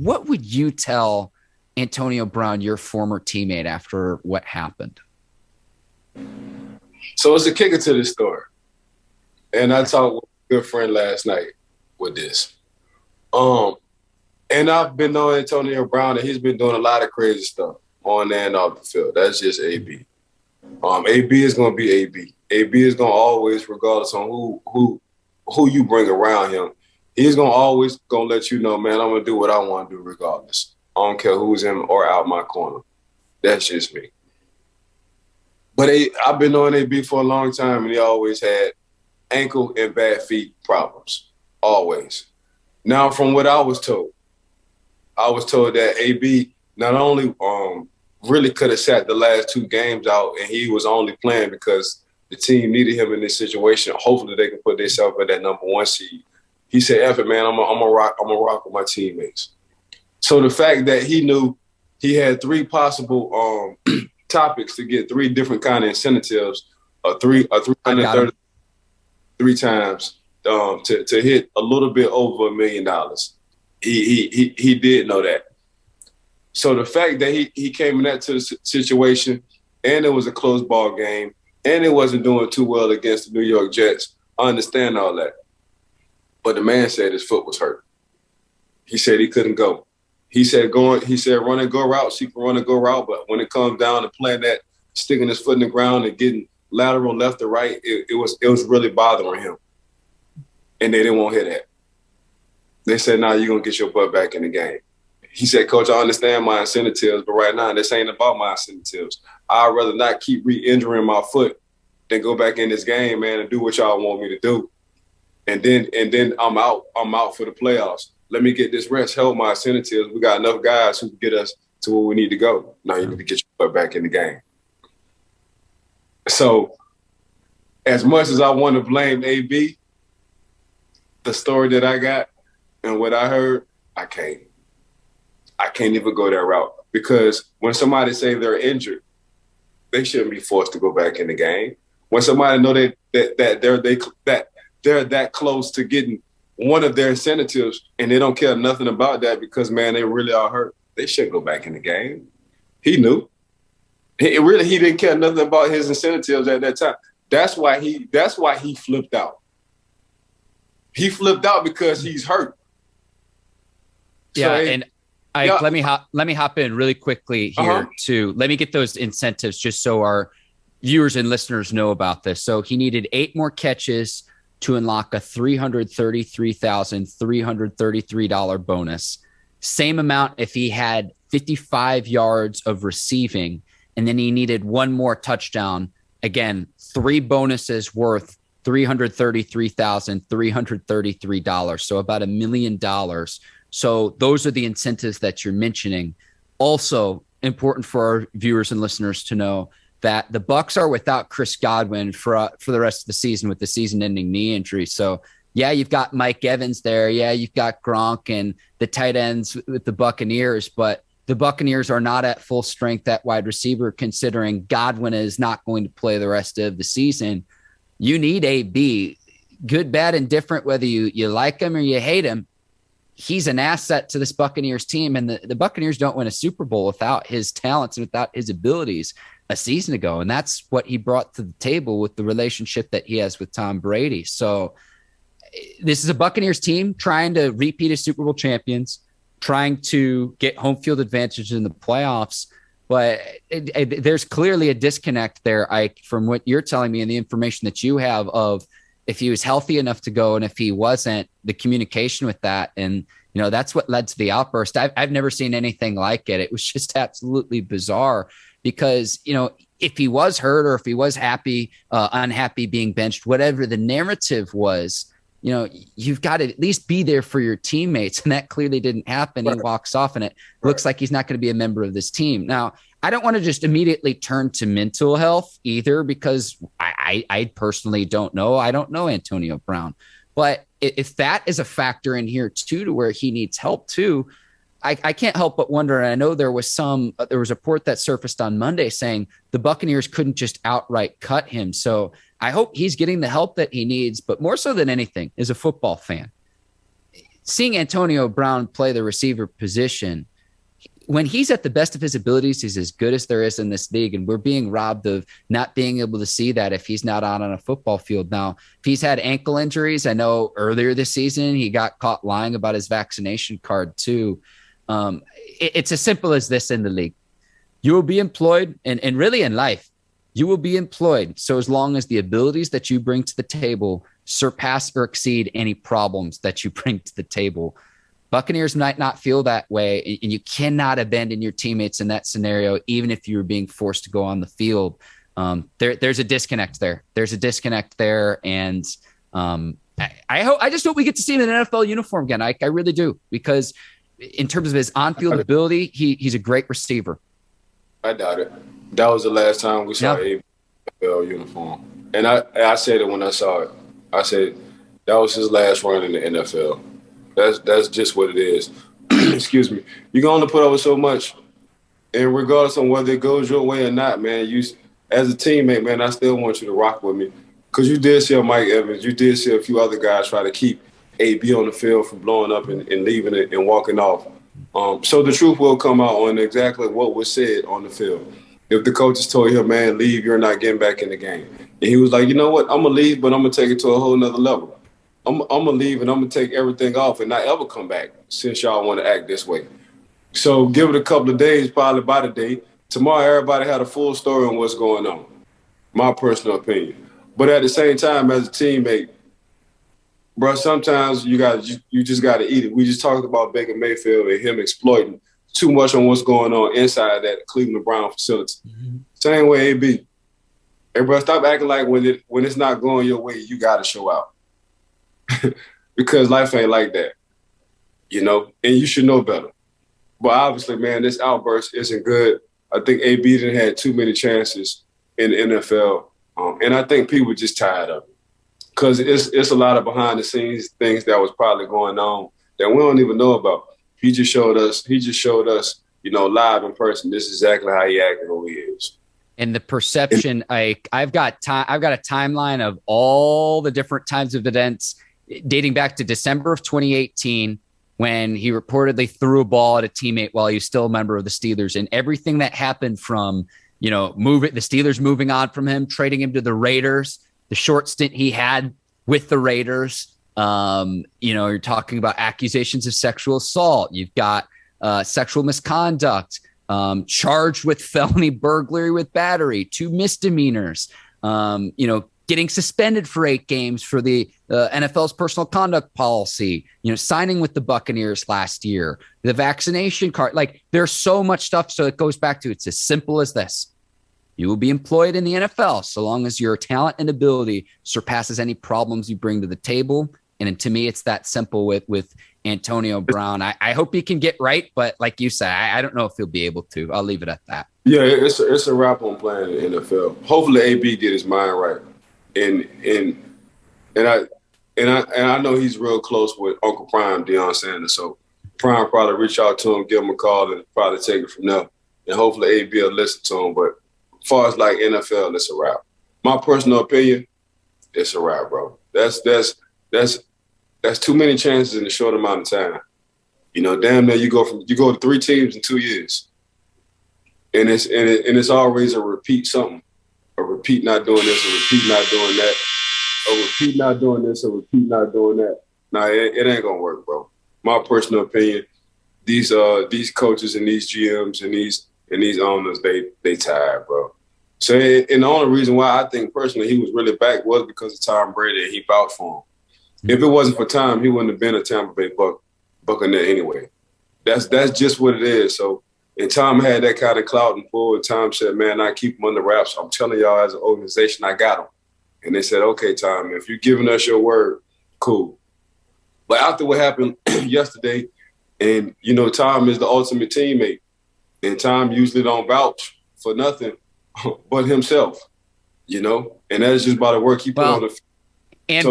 what would you tell Antonio Brown, your former teammate, after what happened? So it's a kicker to this story. And I talked with a good friend last night with this. And I've been knowing Antonio Brown, and he's been doing a lot of crazy stuff on and off the field. That's just AB. AB is going to be AB. AB is going to always, regardless on who you bring around him, he's going to always going to let you know, man, I'm going to do what I want to do regardless. I don't care who's in or out my corner. That's just me. But I've been knowing AB for a long time, and he always had ankle and bad feet problems, always. Now, from what I was told that AB not only really could have sat the last 2 games out, and he was only playing because the team needed him in this situation. Hopefully they can put themselves at that number 1 seed. He said, F it, man, I'm gonna rock with my teammates. So the fact that he knew he had 3 possible topics to get 3 different kind of incentives, 330 3 times to hit a little bit over $1 million. He did know that. So the fact that he came in that situation, and it was a close ball game, and it wasn't doing too well against the New York Jets, I understand all that. But the man said his foot was hurt. He said he couldn't go. He said run and go routes, he can run and go route, but when it comes down to playing that, sticking his foot in the ground and getting lateral left or right, it was really bothering him. And they didn't want to hear that. They said, nah, you're going to get your butt back in the game. He said, Coach, I understand my incentives, but right now this ain't about my incentives. I'd rather not keep re-injuring my foot than go back in this game, man, and do what y'all want me to do. And then I'm out for the playoffs. Let me get this rest, help my incentives. We got enough guys who can get us to where we need to go. Now you need to get your butt back in the game. So as much as I want to blame AB, the story that I got and what I heard, I can't even go that route, because when somebody say they're injured, they shouldn't be forced to go back in the game. When somebody know that they're that close to getting one of their incentives and they don't care nothing about that because, man, they really are hurt, they shouldn't go back in the game. He knew. He didn't care nothing about his incentives at that time. That's why he flipped out. He flipped out because he's hurt. Yeah, so, and let me hop in really quickly here too. Let me get those incentives just so our viewers and listeners know about this. So he needed 8 more catches to unlock a $333,333 bonus. Same amount if he had 55 yards of receiving, and then he needed 1 more touchdown. Again, 3 bonuses worth $333,333. So about $1 million. So those are the incentives that you're mentioning. Also important for our viewers and listeners to know that the Bucs are without Chris Godwin for the rest of the season with the season-ending knee injury. So, yeah, you've got Mike Evans there. Yeah, you've got Gronk and the tight ends with the Buccaneers, but the Buccaneers are not at full strength at wide receiver, considering Godwin is not going to play the rest of the season. You need AB, good, bad, and different, whether you like him or you hate him. He's an asset to this Buccaneers team, and the Buccaneers don't win a Super Bowl without his talents and without his abilities a season ago. And that's what he brought to the table with the relationship that he has with Tom Brady. So this is a Buccaneers team trying to repeat as Super Bowl champions, trying to get home field advantage in the playoffs. But there's clearly a disconnect there, Ike, from what you're telling me and the information that you have of if he was healthy enough to go and if he wasn't, the communication with that. And, that's what led to the outburst. I've never seen anything like it. It was just absolutely bizarre because, if he was hurt or if he was happy, unhappy being benched, whatever the narrative was, you've got to at least be there for your teammates. And that clearly didn't happen. Right. He walks off and it looks like he's not going to be a member of this team. Now, I don't want to just immediately turn to mental health either, because I personally don't know. I don't know Antonio Brown. But if that is a factor in here too, to where he needs help too, I can't help but wonder. And I know there was a report that surfaced on Monday saying the Buccaneers couldn't just outright cut him. So I hope he's getting the help that he needs, but more so than anything, as a football fan, seeing Antonio Brown play the receiver position, when he's at the best of his abilities, he's as good as there is in this league. And we're being robbed of not being able to see that if he's not on a football field. Now, if he's had ankle injuries, I know earlier this season he got caught lying about his vaccination card too. It's as simple as this in the league. You will be employed, and really in life, you will be employed. So as long as the abilities that you bring to the table surpass or exceed any problems that you bring to the table. Buccaneers might not feel that way, and you cannot abandon your teammates in that scenario, even if you were being forced to go on the field. There's a disconnect there. And I just hope we get to see him in an NFL uniform again. I really do, because in terms of his on-field ability, he's a great receiver. I doubt it. That was the last time we saw a NFL uniform, and I said it when I saw it. I said that was his last run in the NFL. That's just what it is. Excuse me. You can only put over so much, and regardless of whether it goes your way or not, man. You, as a teammate, man, I still want you to rock with me, because you did see Mike Evans, you did see a few other guys try to keep AB on the field from blowing up and leaving it and walking off. So the truth will come out on exactly what was said on the field. If the coaches told him, man, leave, you're not getting back in the game, and he was like, you know what, I'm gonna leave, but I'm gonna take it to a whole nother level. I'm going to leave and I'm going to take everything off and not ever come back since y'all want to act this way. So give it a couple of days, probably by the day. Tomorrow, everybody had a full story on what's going on, my personal opinion. But at the same time, as a teammate, bro, sometimes you just got to eat it. We just talked about Baker Mayfield and him exploiting too much on what's going on inside that Cleveland Brown facility. Mm-hmm. Same way, AB. Hey, bro, stop acting like when it's not going your way, you got to show out. Because life ain't like that, you know, and you should know better. But obviously, man, this outburst isn't good. I think AB didn't have too many chances in the NFL, and I think people are just tired of it, because it's a lot of behind the scenes things that was probably going on that we don't even know about. He just showed us, you know, live in person. This is exactly how he acted, who he is. And the perception, I've got a timeline of all the different types of events dating back to December of 2018, when he reportedly threw a ball at a teammate while he was still a member of the Steelers, and everything that happened from, you know, the Steelers moving on from him, trading him to the Raiders, the short stint he had with the Raiders. You know, you're talking about accusations of sexual assault. You've got sexual misconduct, charged with felony burglary with battery, 2 misdemeanors, you know, getting suspended for 8 games for the NFL's personal conduct policy, you know, signing with the Buccaneers last year, the vaccination card. Like, there's so much stuff. So it goes back to, it's as simple as this. You will be employed in the NFL so long as your talent and ability surpasses any problems you bring to the table. And to me, it's that simple with Antonio Brown. I hope he can get right, but like you said, I don't know if he'll be able to. I'll leave it at that. Yeah, it's a wrap on playing in the NFL. Hopefully AB get his mind right. And I know he's real close with Uncle Prime, Deion Sanders. So Prime probably reach out to him, give him a call, and probably take it from there. And hopefully AB will listen to him. But as far as like NFL, it's a wrap. My personal opinion, it's a wrap, bro. That's too many chances in a short amount of time. You know, damn near you go to 3 teams in 2 years, and it's always a repeat something. A repeat not doing this, a repeat not doing that, a repeat not doing this, a repeat not doing that. Nah, it ain't gonna work, bro. My personal opinion, these coaches and these GMs and these owners, they tired, bro. So, and the only reason why I think personally he was really back was because of Tom Brady, and he vouched for him. If it wasn't for Tom, he wouldn't have been a Tampa Bay Buccaneer anyway. That's just what it is. So. And Tom had that kind of clout and pull, and Tom said, man, I keep him under wraps. I'm telling y'all as an organization, I got him. And they said, okay, Tom, if you're giving us your word, cool. But after what happened yesterday, and, you know, Tom is the ultimate teammate, and Tom usually don't vouch for nothing but himself, you know? And that's just by the work he put on the field. And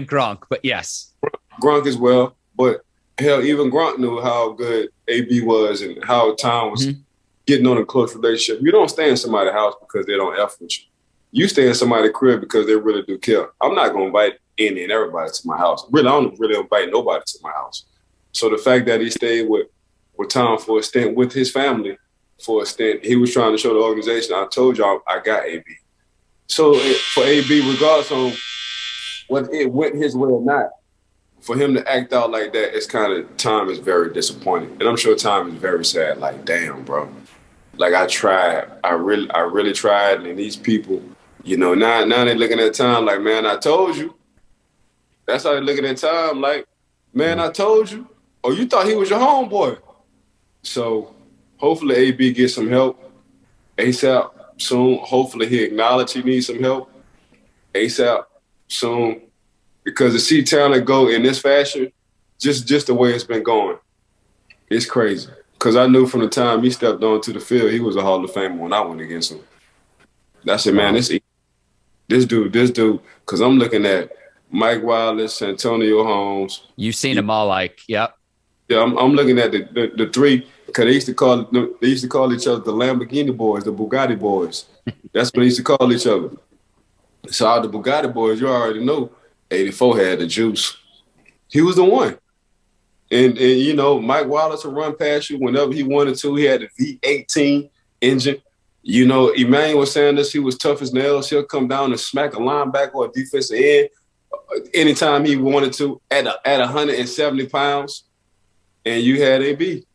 Gronk, but yes. Gronk as well, but hell, even Gronk knew how good AB was and how Tom was getting on a close relationship. You don't stay in somebody's house because they don't F with you. You stay in somebody's crib because they really do care. I'm not going to bite. any and everybody to my house. Really, I don't really invite nobody to my house. So the fact that he stayed with Tom for a stint with his family for a stint, he was trying to show the organization, I told y'all I got AB. So for AB, regardless on whether it went his way or not, for him to act out like that, it's kind of, Tom is very disappointed. And I'm sure Tom is very sad, like, damn, bro. Like, I tried. I really tried. And these people, you know, now they're looking at Tom like, man, I told you. That's how they're looking at Tom like, man, I told you. Oh, you thought he was your homeboy. So hopefully AB gets some help ASAP soon. Hopefully he acknowledges he needs some help ASAP soon. Because to see talent go in this fashion, just the way it's been going, it's crazy. Because I knew from the time he stepped onto the field, he was a Hall of Famer when I went against him. I said, man, this dude, because I'm looking at Mike Wallace, Antonio Holmes. You've seen them all, like, yep. Yeah, I'm looking at the three, because they used to call each other the Lamborghini boys, the Bugatti boys. That's what they used to call each other. So out of the Bugatti boys, you already know, 84 had the juice. He was the one. And you know, Mike Wallace would run past you whenever he wanted to. He had the V18 engine. You know, Emmanuel Sanders, he was tough as nails. He'll come down and smack a linebacker or a defensive end anytime he wanted to at 170 pounds. And you had AB.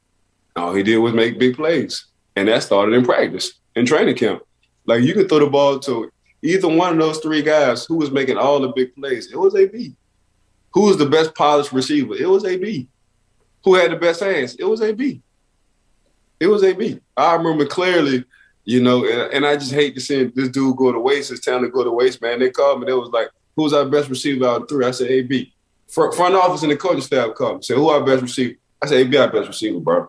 All he did was make big plays. And that started in practice, in training camp. Like, you could throw the ball to either one of those three guys who was making all the big plays. It was AB. Who was the best polished receiver? It was AB. Who had the best hands? It was AB. It was AB. I remember clearly, you know, and I just hate to see this dude go to waste, his talent go to waste, man. They called me. They was like, who's our best receiver out of three? I said, AB. Front office and the coaching staff called me. Said, who our best receiver? I said, AB our best receiver, bro.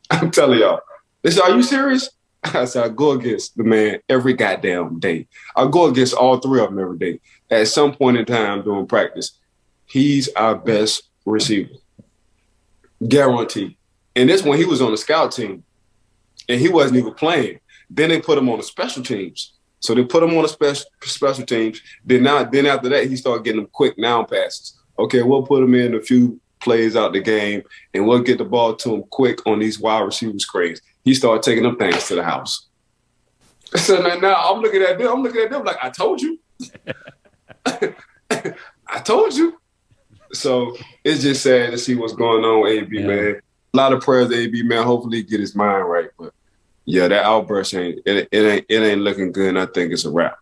I'm telling y'all. They said, are you serious? I said, I go against the man every goddamn day. I go against all three of them every day. At some point in time during practice, he's our best receiver. Guaranteed. And this one, he was on the scout team, and he wasn't even playing. Then they put him on the special teams. So they put him on the special teams. Then after that, he started getting them quick now passes. Okay, we'll put him in a few plays out the game, and we'll get the ball to him quick on these wide receivers crazy. He started taking them things to the house. So now I'm looking at them like, I told you. I told you. So it's just sad to see what's going on with AB, man. A lot of prayers to AB, man. Hopefully he get his mind right. But yeah, that outburst ain't looking good, and I think it's a wrap.